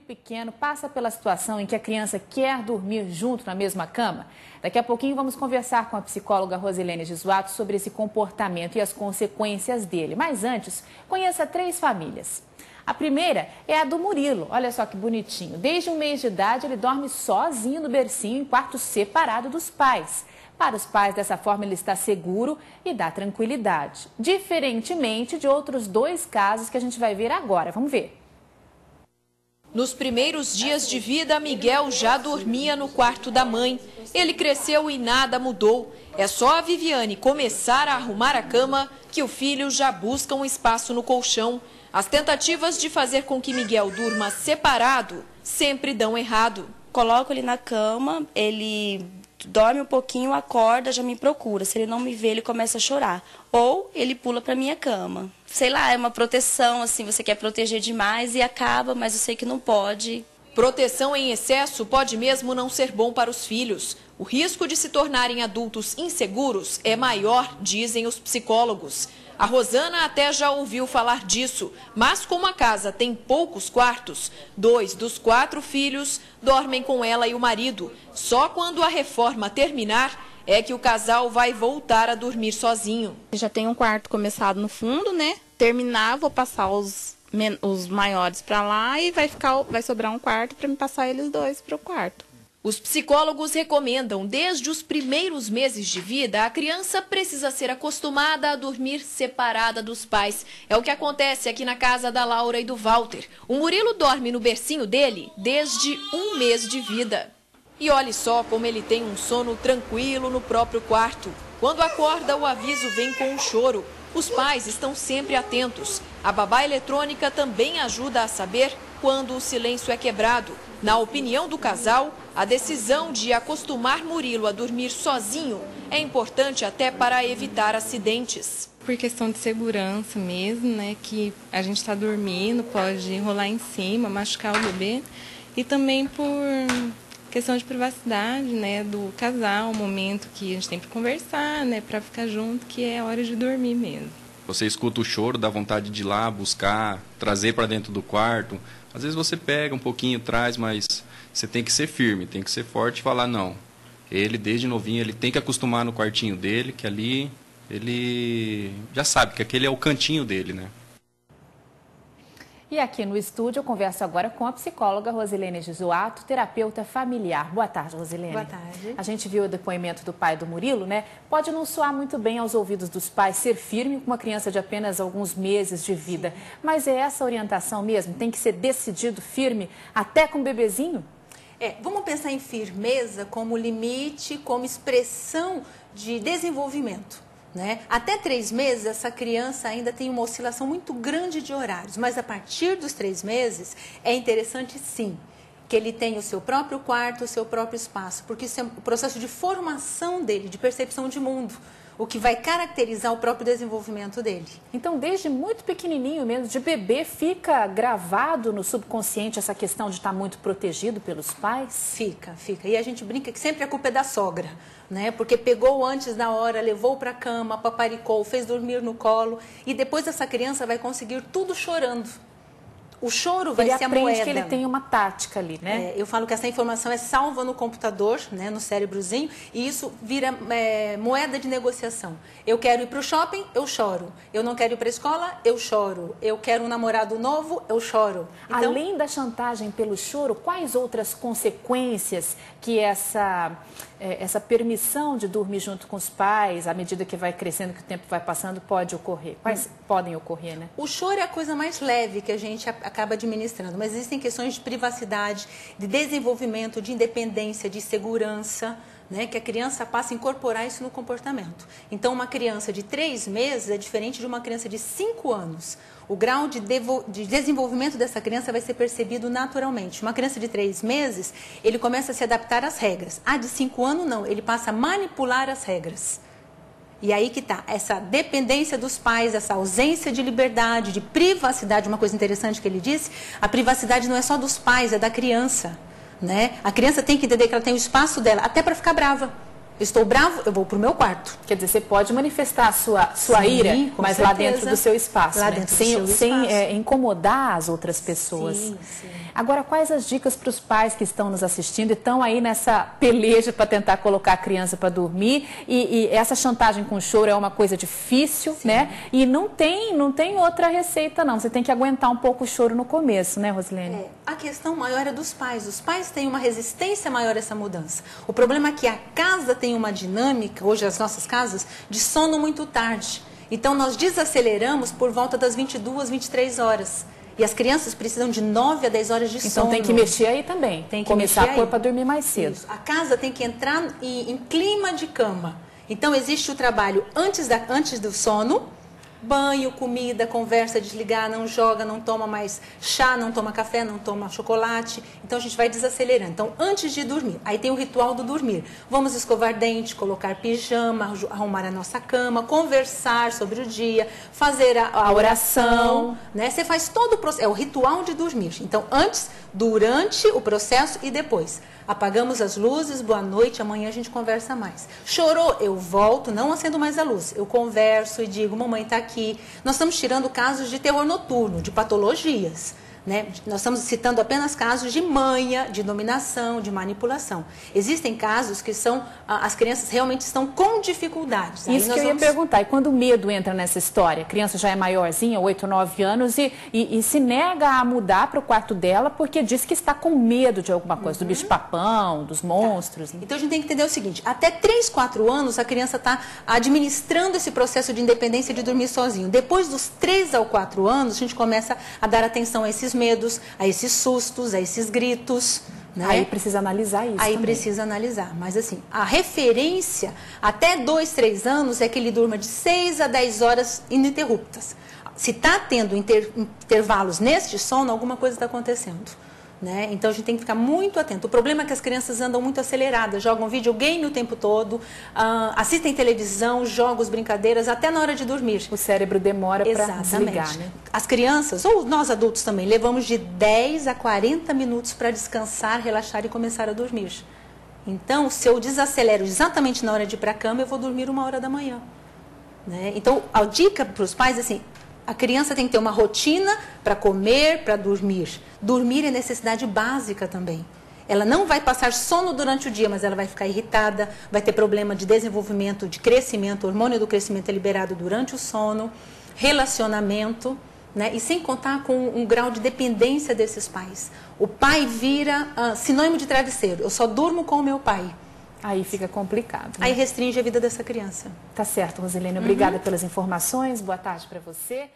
pequeno passa pela situação em que a criança quer dormir junto na mesma cama? Daqui a pouquinho vamos conversar com a psicóloga Rosilene Gesualdo sobre esse comportamento e as consequências dele. Mas antes, conheça 3 famílias. A primeira é a do Murilo. Olha só que bonitinho. Desde 1 mês de idade, ele dorme sozinho no bercinho em quarto separado dos pais. Para os pais, dessa forma, ele está seguro e dá tranquilidade. Diferentemente de outros 2 casos que a gente vai ver agora. Vamos ver. Nos primeiros dias de vida, Miguel já dormia no quarto da mãe. Ele cresceu e nada mudou. É só a Viviane começar a arrumar a cama que o filho já busca um espaço no colchão. As tentativas de fazer com que Miguel durma separado sempre dão errado. Coloco ele na cama, ele dorme um pouquinho, acorda, já me procura. Se ele não me vê, ele começa a chorar. Ou ele pula para minha cama. Sei lá, é uma proteção, assim, você quer proteger demais e acaba, mas eu sei que não pode. Proteção em excesso pode mesmo não ser bom para os filhos. O risco de se tornarem adultos inseguros é maior, dizem os psicólogos. A Rosana até já ouviu falar disso, mas como a casa tem poucos quartos, 2 dos 4 filhos dormem com ela e o marido. Só quando a reforma terminar é que o casal vai voltar a dormir sozinho. Já tem um quarto começado no fundo, né? Terminar, vou passar os maiores para lá e vai sobrar um quarto para me passar eles 2 para o quarto. Os psicólogos recomendam, desde os primeiros meses de vida, a criança precisa ser acostumada a dormir separada dos pais. É o que acontece aqui na casa da Laura e do Walter. O Murilo dorme no bercinho dele desde 1 mês de vida. E olhe só como ele tem um sono tranquilo no próprio quarto. Quando acorda, o aviso vem com um choro. Os pais estão sempre atentos. A babá eletrônica também ajuda a saber quando o silêncio é quebrado. Na opinião do casal, a decisão de acostumar Murilo a dormir sozinho é importante até para evitar acidentes. Por questão de segurança mesmo, né? Que a gente está dormindo, pode rolar em cima, machucar o bebê. E também por questão de privacidade, né? Do casal, o momento que a gente tem para conversar, né? Para ficar junto, que é a hora de dormir mesmo. Você escuta o choro, dá vontade de ir lá buscar, trazer para dentro do quarto. Às vezes você pega um pouquinho, traz, mas você tem que ser firme, tem que ser forte e falar não. Ele, desde novinho, ele tem que acostumar no quartinho dele, que ali ele já sabe que aquele é o cantinho dele, né? E aqui no estúdio eu converso agora com a psicóloga Rosilene Gesualdo, terapeuta familiar. Boa tarde, Rosilene. Boa tarde. A gente viu o depoimento do pai do Murilo, né? Pode não soar muito bem aos ouvidos dos pais ser firme com uma criança de apenas alguns meses de vida. Mas é essa orientação mesmo? Tem que ser decidido, firme, até com o bebezinho? Vamos pensar em firmeza como limite, como expressão de desenvolvimento. Né? Até 3 meses, essa criança ainda tem uma oscilação muito grande de horários, mas a partir dos 3 meses é interessante sim que ele tenha o seu próprio quarto, o seu próprio espaço, porque isso é um processo de formação dele, de percepção de mundo, o que vai caracterizar o próprio desenvolvimento dele. Então, desde muito pequenininho mesmo, de bebê, fica gravado no subconsciente essa questão de estar muito protegido pelos pais? Fica. E a gente brinca que sempre a culpa é da sogra, né? Porque pegou antes da hora, levou para a cama, paparicou, fez dormir no colo e depois essa criança vai conseguir tudo chorando. O choro vai ser a moeda. Ele aprende que ele tem uma tática ali, né? Eu falo que essa informação é salva no computador, né, no cérebrozinho, e isso vira moeda de negociação. Eu quero ir para o shopping, eu choro. Eu não quero ir para a escola, eu choro. Eu quero um namorado novo, eu choro. Então, além da chantagem pelo choro, quais outras consequências que essa permissão de dormir junto com os pais, à medida que vai crescendo, que o tempo vai passando, pode ocorrer? Quais podem ocorrer, né? O choro é a coisa mais leve que a gente acaba administrando, mas existem questões de privacidade, de desenvolvimento, de independência, de segurança, né, que a criança passa a incorporar isso no comportamento. Então, uma criança de 3 meses é diferente de uma criança de 5 anos. O grau de desenvolvimento dessa criança vai ser percebido naturalmente. Uma criança de 3 meses, ele começa a se adaptar às regras. A de 5 anos, não. Ele passa a manipular as regras. E aí que está, essa dependência dos pais, essa ausência de liberdade, de privacidade. Uma coisa interessante que ele disse, a privacidade não é só dos pais, é da criança. Né? A criança tem que entender que ela tem o espaço dela, até para ficar brava. Estou bravo, eu vou para o meu quarto. Quer dizer, você pode manifestar a sua Sim, ira, com mas certeza. lá dentro do seu espaço, Lá né? dentro do sem, seu sem espaço. incomodar as outras pessoas. Sim, sim. Agora, quais as dicas para os pais que estão nos assistindo e estão aí nessa peleja para tentar colocar a criança para dormir? E essa chantagem com choro é uma coisa difícil, né? E não tem outra receita, não. Você tem que aguentar um pouco o choro no começo, né, Rosilene? A questão maior é dos pais. Os pais têm uma resistência maior a essa mudança. O problema é que a casa tem uma dinâmica, hoje as nossas casas, de sono muito tarde. Então, nós desaceleramos por volta das 22, 23 horas. E as crianças precisam de 9 a 10 horas de sono. Então tem que mexer aí também. Tem que começar mexer a pôr aí. para dormir mais cedo. Isso. A casa tem que entrar em clima de cama. Então existe o trabalho antes do sono, banho, comida, conversa, desligar, não joga, não toma mais chá, não toma café, não toma chocolate. Então a gente vai desacelerando. Então antes de dormir, aí tem o ritual do dormir. Vamos escovar dente, colocar pijama, arrumar a nossa cama, conversar sobre o dia, fazer a oração, né? Você faz todo o processo, é o ritual de dormir. Então antes, durante o processo e depois. Apagamos as luzes, boa noite, amanhã a gente conversa mais. Chorou, eu volto, não acendo mais a luz. Eu converso e digo, mamãe está aqui. Nós estamos tirando casos de terror noturno, de patologias. Né? Nós estamos citando apenas casos de manha, de dominação, de manipulação. Existem casos que as crianças realmente estão com dificuldades. Isso que eu ia perguntar. E quando o medo entra nessa história? A criança já é maiorzinha, 8, 9 anos, e se nega a mudar para o quarto dela porque diz que está com medo de alguma coisa, do bicho-papão, dos monstros. Né? Então a gente tem que entender o seguinte, até 3, 4 anos a criança está administrando esse processo de independência de dormir sozinho. Depois dos 3 ao 4 anos, a gente começa a dar atenção a esses medos, a esses sustos, a esses gritos. Né? Aí precisa analisar isso. Aí também. precisa analisar. Mas assim, a referência até 2, 3 anos é que ele durma de 6 a 10 horas ininterruptas. Se está tendo intervalos neste sono, alguma coisa está acontecendo. Né? Então a gente tem que ficar muito atento. O problema é que as crianças andam muito aceleradas, jogam videogame o tempo todo, assistem televisão, jogos, brincadeiras, até na hora de dormir. O cérebro demora para desligar, né? As crianças, ou nós adultos também, levamos de 10 a 40 minutos para descansar, relaxar e começar a dormir. Então, se eu desacelero exatamente na hora de ir para a cama, eu vou dormir 1h da manhã. Né? Então, a dica para os pais é assim, a criança tem que ter uma rotina para comer, para dormir. Dormir é necessidade básica também. Ela não vai passar sono durante o dia, mas ela vai ficar irritada, vai ter problema de desenvolvimento, de crescimento, o hormônio do crescimento é liberado durante o sono, relacionamento, né? E sem contar com um grau de dependência desses pais. O pai vira sinônimo de travesseiro, eu só durmo com o meu pai. Aí fica complicado. Né? Aí restringe a vida dessa criança. Tá certo, Rosilene. Obrigada pelas informações. Boa tarde para você.